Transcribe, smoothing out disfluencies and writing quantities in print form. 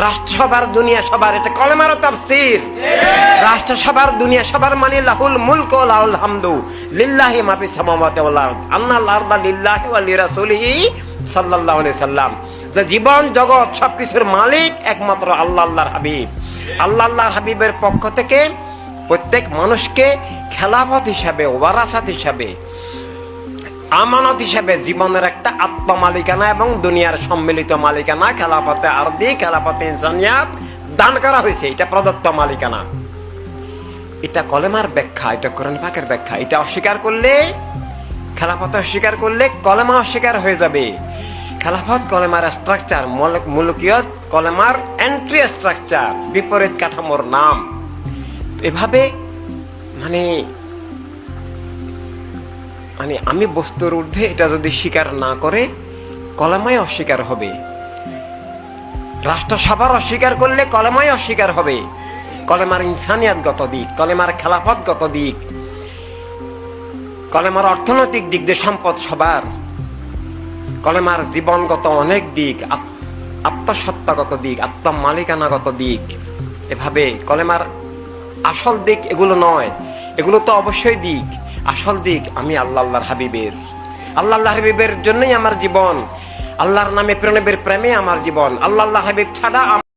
রাষ্ট্রসভার দুনিয়া সবার, এটা কলেমারও তাফসীর। রাষ্ট্রসভার দুনিয়া সবার মানে লাহুল মুলক ওয়া লাহুল হামদু লিল্লাহি মা ফিস সামাওয়াতি ওয়াল আরদ আন্নাল আরদা লিল্লাহি ওয়া লিরাসূলিহি সাল্লাল্লাহু আলাইহি সাল্লাম। যে জীবন জগৎ সবকিছুর মালিক একমাত্র আল্লাহ, আল্লাহর হাবিব। আল্লাহ, আল্লাহর হাবিবের পক্ষ থেকে প্রত্যেক মানুষকে খেলাফত হিসাবে, ওয়ারাসাত হিসাবে, আমানত হিসাবে জীবনের একটা আত্মমালিকানা এবং দুনিয়ার সম্মিলিত মালিকানা, খেলাফতে আরদি, খেলাফতে ইনসানিয়াত দান করা হয়েছে। এটা প্রদত্ত মালিকানা। এটা কলেমার ব্যাখ্যা, এটা কোরআন পাকের ব্যাখ্যা। এটা অস্বীকার করলে, খেলাফত অস্বীকার করলে কলেমা অস্বীকার হয়ে যাবে। খেলাফত কলেমার স্ট্রাকচার, মুলকিয়ত কলেমার এন্ট্রি স্ট্রাকচার, বিপরীত কাঠামোর নাম। এভাবে মানে আমি বস্তুর ঊর্ধ্বে এটা যদি স্বীকার না করে কলেমাই অস্বীকার হবে। রাষ্ট্রসভার অস্বীকার করলে কলেমাই অস্বীকার হবে। কলেমার ইনসানিয়াতগত দিক, কলেমার খেলাফতগত দিক, কলেমার অর্থনৈতিক দিক দিয়ে সম্পদ সবার, কলেমার জীবনগত অনেক দিক, আত্মসত্তাগত দিক, আত্মমালিকানাগত দিক। এভাবে কলেমার আসল দিক এগুলো নয়, এগুলো তো অবশ্যই দিক। আসল দিক আমি আল্লাহ, আল্লাহর হাবিবের, আল্লাহ, আল্লাহর হাবিবের জন্যই আমার জীবন, আল্লাহর নামে প্রণবের প্রেমে আমার জীবন, আল্লাহ, আল্লাহর হাবিব ছাড়া